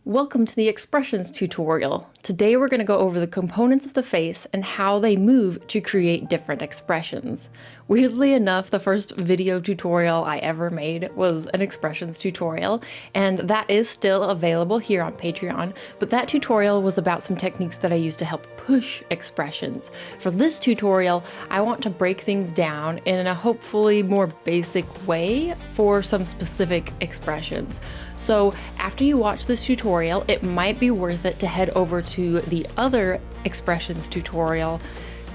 Welcome to the expressions tutorial. Today we're going to go over the components of the face and how they move to create different expressions. Weirdly enough, the first video tutorial I ever made was an expressions tutorial, and that is still available here on Patreon, but that tutorial was about some techniques that I use to help push expressions. For this tutorial, I want to break things down in a hopefully more basic way for some specific expressions. So after you watch this tutorial, it might be worth it to head over to the other expressions tutorial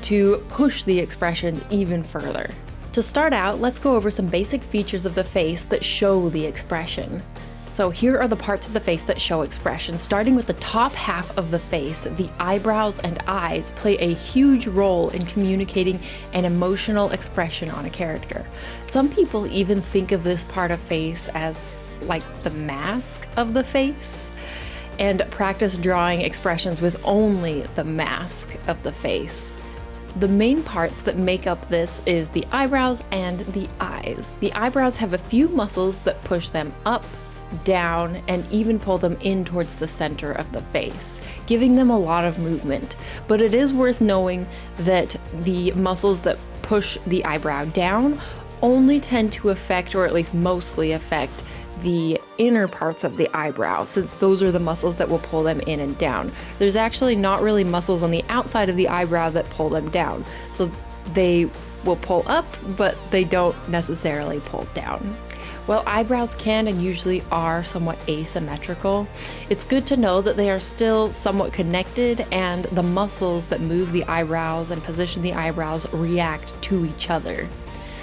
to push the expression even further. To start out, let's go over some basic features of the face that show the expression. So here are the parts of the face that show expression. Starting with the top half of the face, the eyebrows and eyes play a huge role in communicating an emotional expression on a character. Some people even think of this part of face as like the mask of the face, and practice drawing expressions with only the mask of the face. The main parts that make up this is the eyebrows and the eyes. The eyebrows have a few muscles that push them up, down, and even pull them in towards the center of the face, giving them a lot of movement. But it is worth knowing that the muscles that push the eyebrow down only tend to affect, or at least mostly affect, the inner parts of the eyebrow, since those are the muscles that will pull them in and down. There's actually not really muscles on the outside of the eyebrow that pull them down. So they will pull up, but they don't necessarily pull down. Well, eyebrows can and usually are somewhat asymmetrical. It's good to know that they are still somewhat connected, and the muscles that move the eyebrows and position the eyebrows react to each other.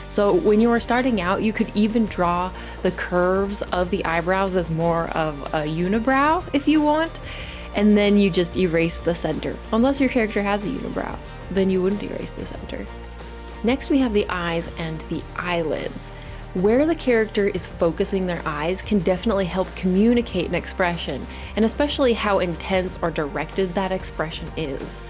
So when you are starting out, you could even draw the curves of the eyebrows as more of a unibrow if you want, and then you just erase the center. Unless your character has a unibrow, then you wouldn't erase the center. Next, we have the eyes and the eyelids. Where the character is focusing their eyes can definitely help communicate an expression, and especially how intense or directed that expression is.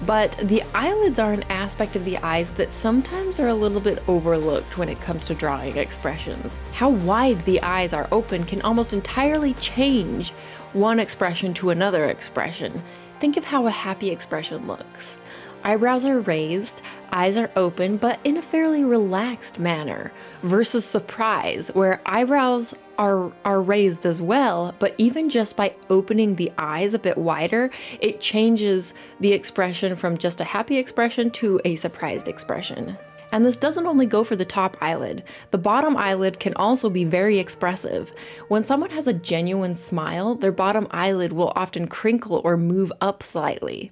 But the eyelids are an aspect of the eyes that sometimes are a little bit overlooked when it comes to drawing expressions. How wide the eyes are open can almost entirely change one expression to another expression. Think of how a happy expression looks. Eyebrows are raised, eyes are open, but in a fairly relaxed manner, versus surprise, where eyebrows are raised as well, but even just by opening the eyes a bit wider, it changes the expression from just a happy expression to a surprised expression. And this doesn't only go for the top eyelid. The bottom eyelid can also be very expressive. When someone has a genuine smile, their bottom eyelid will often crinkle or move up slightly.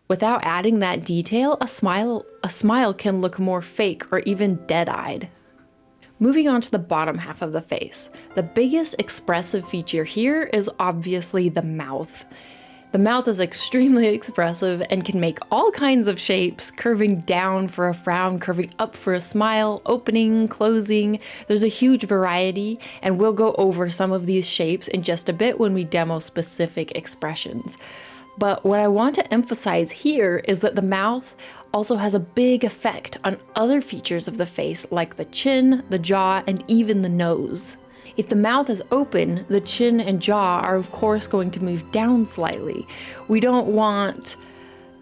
Without adding that detail, a smile can look more fake or even dead-eyed. Moving on to the bottom half of the face. The biggest expressive feature here is obviously the mouth. The mouth is extremely expressive and can make all kinds of shapes, curving down for a frown, curving up for a smile, opening, closing. There's a huge variety, and we'll go over some of these shapes in just a bit when we demo specific expressions. But what I want to emphasize here is that the mouth also has a big effect on other features of the face, like the chin, the jaw, and even the nose. If the mouth is open, the chin and jaw are of course going to move down slightly. We don't want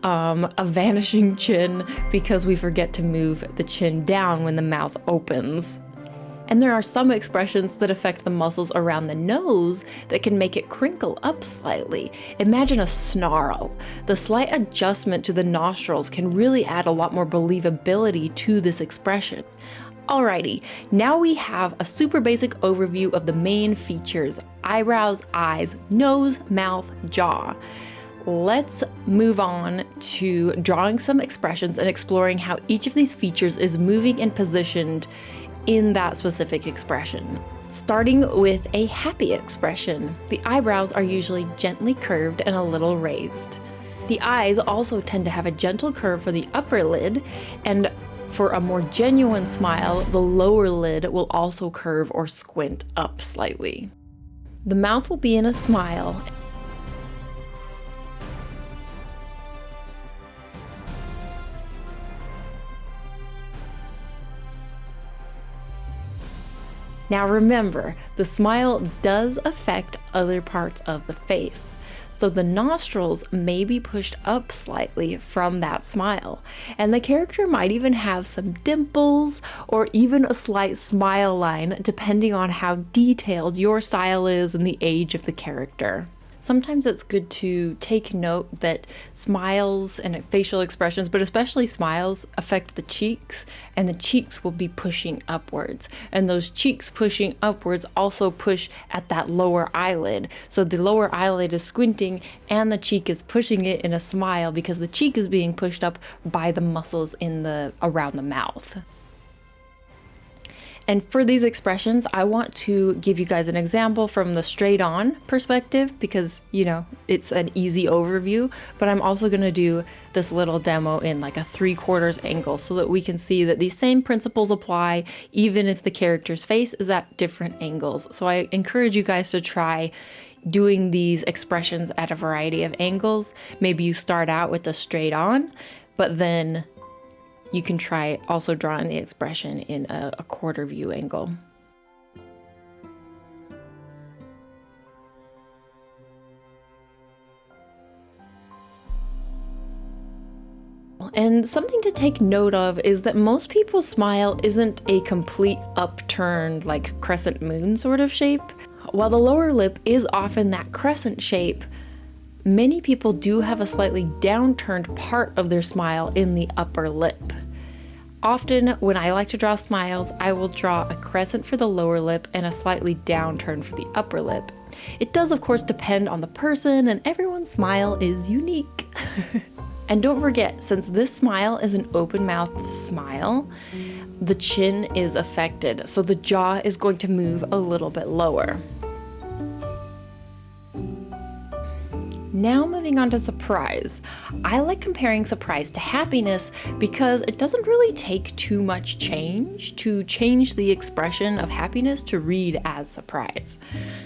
a vanishing chin because we forget to move the chin down when the mouth opens. And there are some expressions that affect the muscles around the nose that can make it crinkle up slightly. Imagine a snarl. The slight adjustment to the nostrils can really add a lot more believability to this expression. Alrighty, now we have a super basic overview of the main features: eyebrows, eyes, nose, mouth, jaw. Let's move on to drawing some expressions and exploring how each of these features is moving and positioned in that specific expression. Starting with a happy expression, the eyebrows are usually gently curved and a little raised. The eyes also tend to have a gentle curve for the upper lid, and for a more genuine smile, the lower lid will also curve or squint up slightly. The mouth will be in a smile, Now remember, the smile does affect other parts of the face. So the nostrils may be pushed up slightly from that smile, and the character might even have some dimples or even a slight smile line depending on how detailed your style is and the age of the character. Sometimes it's good to take note that smiles and facial expressions, but especially smiles, affect the cheeks, and the cheeks will be pushing upwards. And those cheeks pushing upwards also push at that lower eyelid. So the lower eyelid is squinting and the cheek is pushing it in a smile because the cheek is being pushed up by the muscles around the mouth. And for these expressions, I want to give you guys an example from the straight on perspective because, it's an easy overview, but I'm also going to do this little demo in like a 3/4 angle so that we can see that these same principles apply even if the character's face is at different angles. So I encourage you guys to try doing these expressions at a variety of angles. Maybe you start out with the straight on, but then you can try also drawing the expression in a quarter view angle. And something to take note of is that most people's smile isn't a complete upturned, like crescent moon sort of shape. While the lower lip is often that crescent shape, many people do have a slightly downturned part of their smile in the upper lip. Often, when I like to draw smiles, I will draw a crescent for the lower lip and a slightly downturn for the upper lip. It does, of course, depend on the person, and everyone's smile is unique. And don't forget, since this smile is an open-mouthed smile, the chin is affected, so the jaw is going to move a little bit lower. Now moving on to surprise. I like comparing surprise to happiness because it doesn't really take too much change to change the expression of happiness to read as surprise.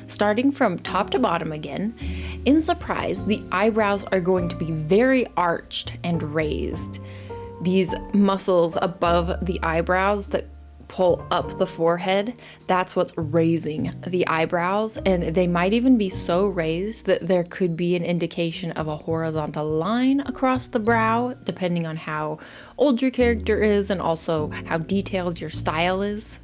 Starting from top to bottom again, in surprise, the eyebrows are going to be very arched and raised. These muscles above the eyebrows that pull up the forehead, that's what's raising the eyebrows, and they might even be so raised that there could be an indication of a horizontal line across the brow, depending on how old your character is and also how detailed your style is.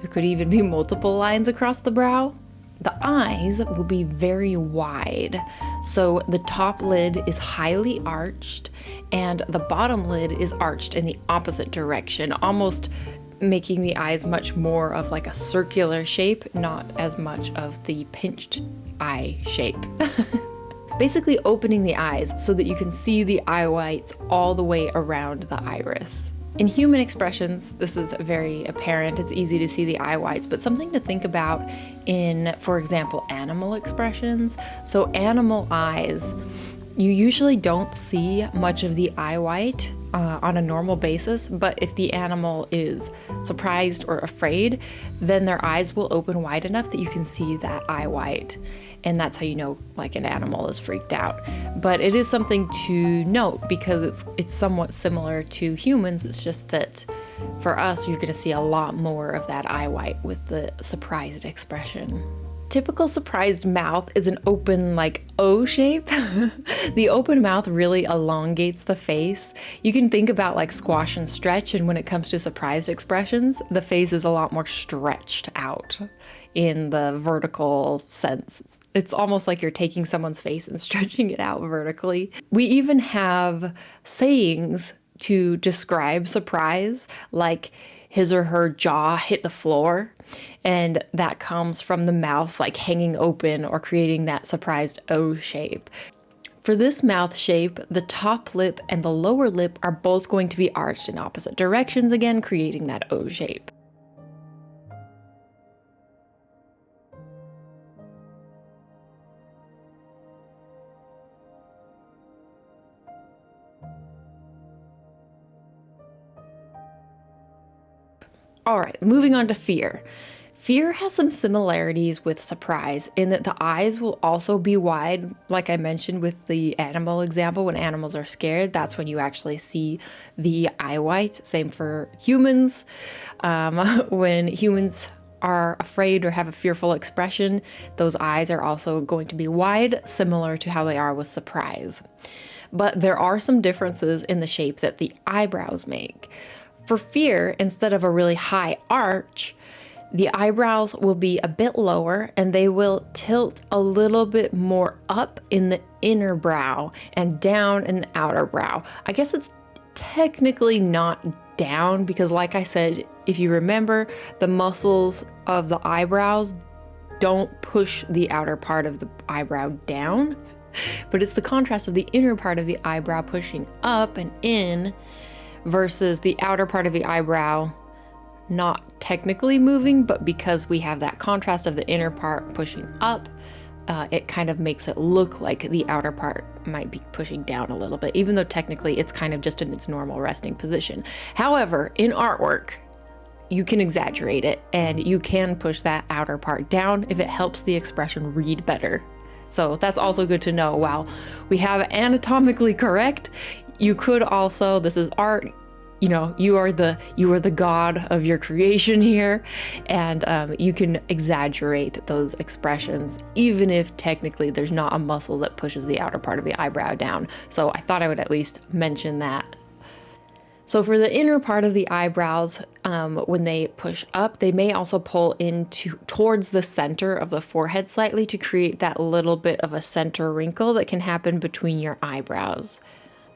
There could even be multiple lines across the brow. The eyes will be very wide, so the top lid is highly arched and the bottom lid is arched in the opposite direction, almost making the eyes much more of like a circular shape, not as much of the pinched eye shape. Basically opening the eyes so that you can see the eye whites all the way around the iris. In human expressions, this is very apparent. It's easy to see the eye whites, but something to think about in, for example, animal expressions. So animal eyes, you usually don't see much of the eye white on a normal basis, but if the animal is surprised or afraid, then their eyes will open wide enough that you can see that eye white. And that's how you know like an animal is freaked out. But it is something to note because it's somewhat similar to humans. It's just that for us, you're gonna see a lot more of that eye white with the surprised expression. Typical surprised mouth is an open like O shape. The open mouth really elongates the face. You can think about like squash and stretch, and when it comes to surprised expressions, the face is a lot more stretched out in the vertical sense. It's almost like you're taking someone's face and stretching it out vertically. We even have sayings to describe surprise, like his or her jaw hit the floor, and that comes from the mouth like hanging open or creating that surprised O shape. For this mouth shape, the top lip and the lower lip are both going to be arched in opposite directions again, creating that O shape. All right, moving on to fear. Fear has some similarities with surprise in that the eyes will also be wide, like I mentioned with the animal example. When animals are scared, that's when you actually see the eye white. Same for humans. When humans are afraid or have a fearful expression, those eyes are also going to be wide, similar to how they are with surprise. But there are some differences in the shape that the eyebrows make. For fear, instead of a really high arch, the eyebrows will be a bit lower and they will tilt a little bit more up in the inner brow and down in the outer brow. I guess it's technically not down because, like I said, if you remember, the muscles of the eyebrows don't push the outer part of the eyebrow down, but it's the contrast of the inner part of the eyebrow pushing up and in versus the outer part of the eyebrow not technically moving, but because we have that contrast of the inner part pushing up, it kind of makes it look like the outer part might be pushing down a little bit, even though technically it's kind of just in its normal resting position. However, in artwork, you can exaggerate it and you can push that outer part down if it helps the expression read better. So that's also good to know. While we have anatomically correct, you could also, this is art, you know, you are the god of your creation here, and you can exaggerate those expressions even if technically there's not a muscle that pushes the outer part of the eyebrow down. So I thought I would at least mention that. So for the inner part of the eyebrows, when they push up, they may also pull towards the center of the forehead slightly to create that little bit of a center wrinkle that can happen between your eyebrows.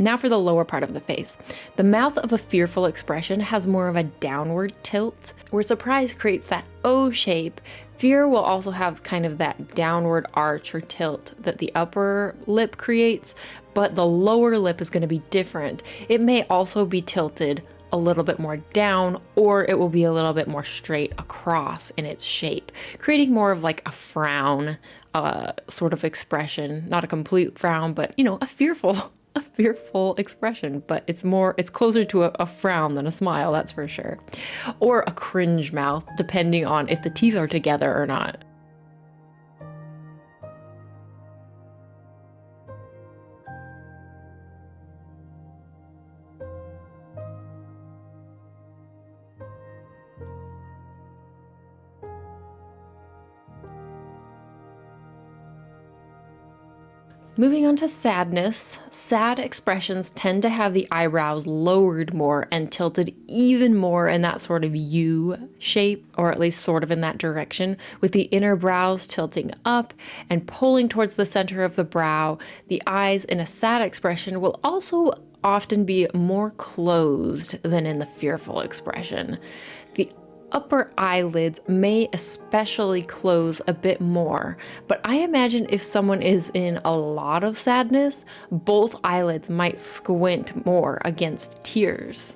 Now for the lower part of the face. The mouth of a fearful expression has more of a downward tilt, where surprise creates that O shape. Fear will also have kind of that downward arch or tilt that the upper lip creates, but the lower lip is going to be different. It may also be tilted a little bit more down, or it will be a little bit more straight across in its shape, creating more of like a frown sort of expression. Not a complete frown, but you know, a fearful expression, but it's closer to a frown than a smile, that's for sure. Or a cringe mouth, depending on if the teeth are together or not. Moving on to sadness, sad expressions tend to have the eyebrows lowered more and tilted even more in that sort of U shape, or at least sort of in that direction, with the inner brows tilting up and pulling towards the center of the brow. The eyes in a sad expression will also often be more closed than in the fearful expression. The upper eyelids may especially close a bit more, but I imagine if someone is in a lot of sadness, both eyelids might squint more against tears.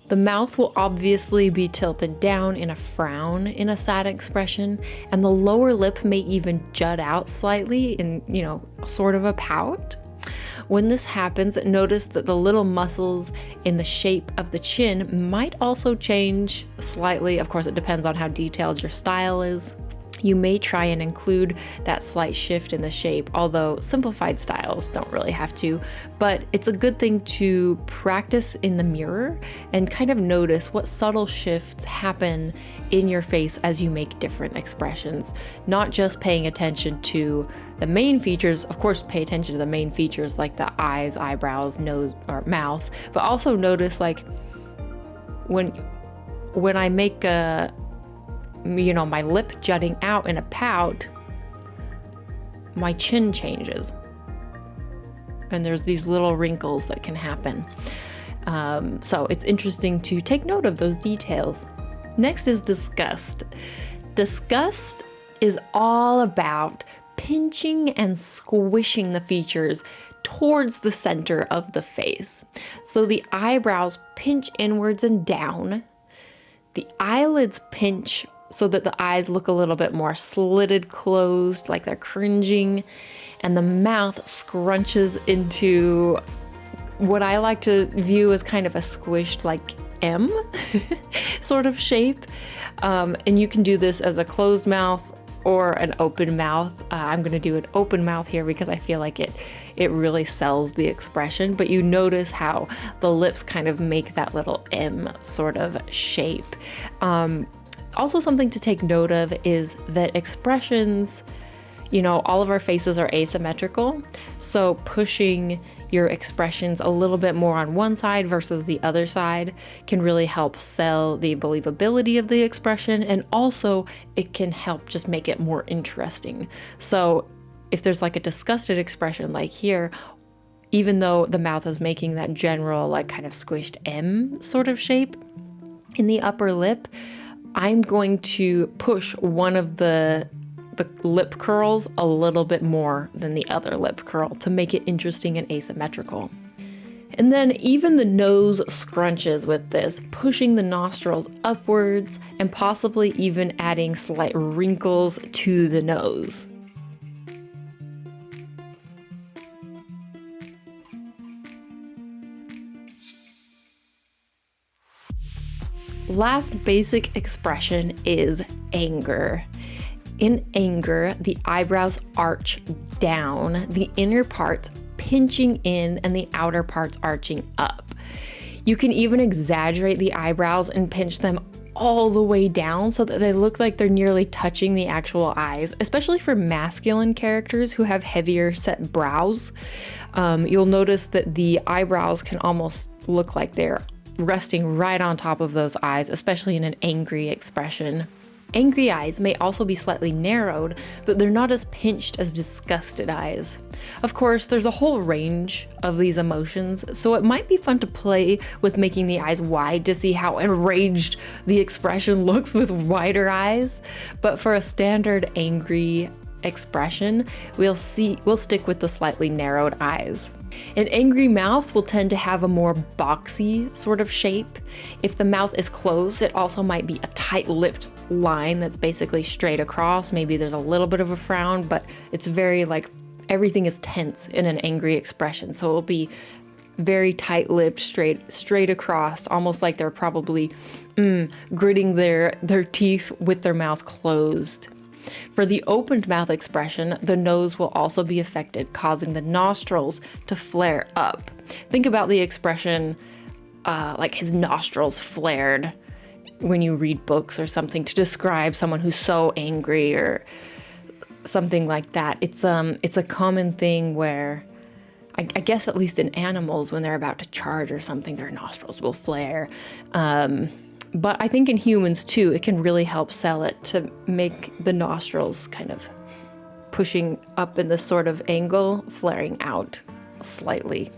The mouth will obviously be tilted down in a frown in a sad expression, and the lower lip may even jut out slightly in, sort of a pout. When this happens, notice that the little muscles in the shape of the chin might also change slightly. Of course, it depends on how detailed your style is. You may try and include that slight shift in the shape, although simplified styles don't really have to, but it's a good thing to practice in the mirror and kind of notice what subtle shifts happen in your face as you make different expressions, not just paying attention to the main features. Of course, pay attention to the main features like the eyes, eyebrows, nose, or mouth, but also notice like when I make my lip jutting out in a pout, my chin changes. And there's these little wrinkles that can happen. So it's interesting to take note of those details. Next is disgust. Disgust is all about pinching and squishing the features towards the center of the face. So the eyebrows pinch inwards and down. The eyelids pinch so that the eyes look a little bit more slitted closed, like they're cringing, and the mouth scrunches into what I like to view as kind of a squished like M sort of shape. And you can do this as a closed mouth or an open mouth. I'm going to do an open mouth here because I feel like it really sells the expression, but you notice how the lips kind of make that little M sort of shape. Also, something to take note of is that expressions, you know, all of our faces are asymmetrical. So pushing your expressions a little bit more on one side versus the other side can really help sell the believability of the expression. And also it can help just make it more interesting. So if there's like a disgusted expression like here, even though the mouth is making that general like kind of squished M sort of shape in the upper lip, I'm going to push one of the lip curls a little bit more than the other lip curl to make it interesting and asymmetrical. And then even the nose scrunches with this, pushing the nostrils upwards and possibly even adding slight wrinkles to the nose. Last basic expression is anger. In anger, the eyebrows arch down, the inner parts pinching in and the outer parts arching up. You can even exaggerate the eyebrows and pinch them all the way down so that they look like they're nearly touching the actual eyes, especially for masculine characters who have heavier set brows. You'll notice that the eyebrows can almost look like they're resting right on top of those eyes, especially in an angry expression. Angry eyes may also be slightly narrowed, but they're not as pinched as disgusted eyes. Of course, there's a whole range of these emotions, so it might be fun to play with making the eyes wide to see how enraged the expression looks with wider eyes. But for a standard angry expression, we'll stick with the slightly narrowed eyes. An angry mouth will tend to have a more boxy sort of shape. If the mouth is closed, it also might be a tight-lipped line that's basically straight across. Maybe there's a little bit of a frown, but it's very like everything is tense in an angry expression. So it'll be very tight-lipped, straight across, almost like they're probably gritting their teeth with their mouth closed. For the opened mouth expression, the nose will also be affected, causing the nostrils to flare up. Think about the expression like his nostrils flared when you read books or something to describe someone who's so angry or something like that. It's a common thing where I guess at least in animals, when they're about to charge or something, their nostrils will flare. But I think in humans too, it can really help sell it to make the nostrils kind of pushing up in this sort of angle, flaring out slightly.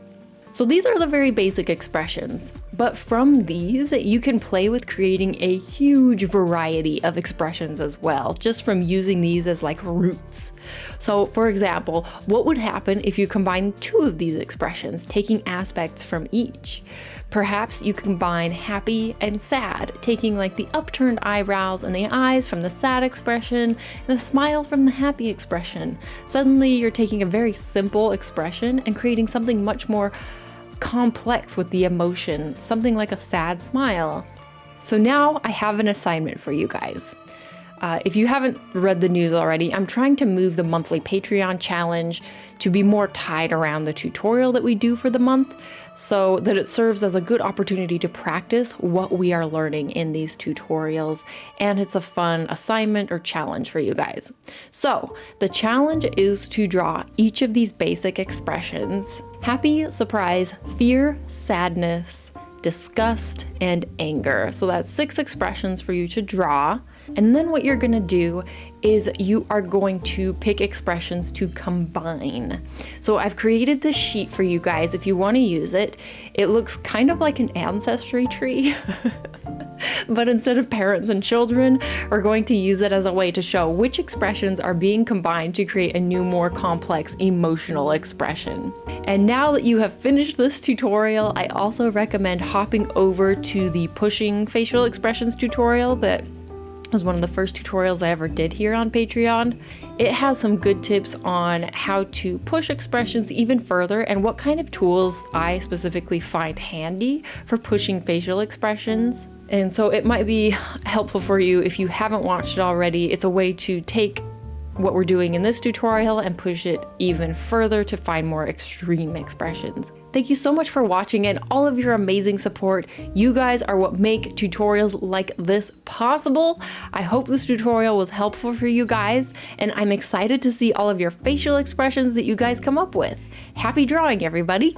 So these are the very basic expressions, but from these, you can play with creating a huge variety of expressions as well, just from using these as like roots. So for example, what would happen if you combine two of these expressions, taking aspects from each? Perhaps you combine happy and sad, taking like the upturned eyebrows and the eyes from the sad expression and the smile from the happy expression. Suddenly you're taking a very simple expression and creating something much more complex with the emotion, something like a sad smile. So now I have an assignment for you guys. If you haven't read the news already, I'm trying to move the monthly Patreon challenge to be more tied around the tutorial that we do for the month, so that it serves as a good opportunity to practice what we are learning in these tutorials, and it's a fun assignment or challenge for you guys. So the challenge is to draw each of these basic expressions: happy, surprise, fear, sadness, disgust, and anger. So that's 6 expressions for you to draw. And then what you're gonna do is you are going to pick expressions to combine. So I've created this sheet for you guys if you want to use it. It looks kind of like an ancestry tree, but instead of parents and children, we're going to use it as a way to show which expressions are being combined to create a new, more complex emotional expression. And now that you have finished this tutorial, I also recommend hopping over to the pushing facial expressions tutorial that was one of the first tutorials I ever did here on Patreon. It has some good tips on how to push expressions even further and what kind of tools I specifically find handy for pushing facial expressions. And so it might be helpful for you if you haven't watched it already. It's a way to take what we're doing in this tutorial and push it even further to find more extreme expressions. Thank you so much for watching and all of your amazing support. You guys are what make tutorials like this possible. I hope this tutorial was helpful for you guys, and I'm excited to see all of your facial expressions that you guys come up with. Happy drawing, everybody!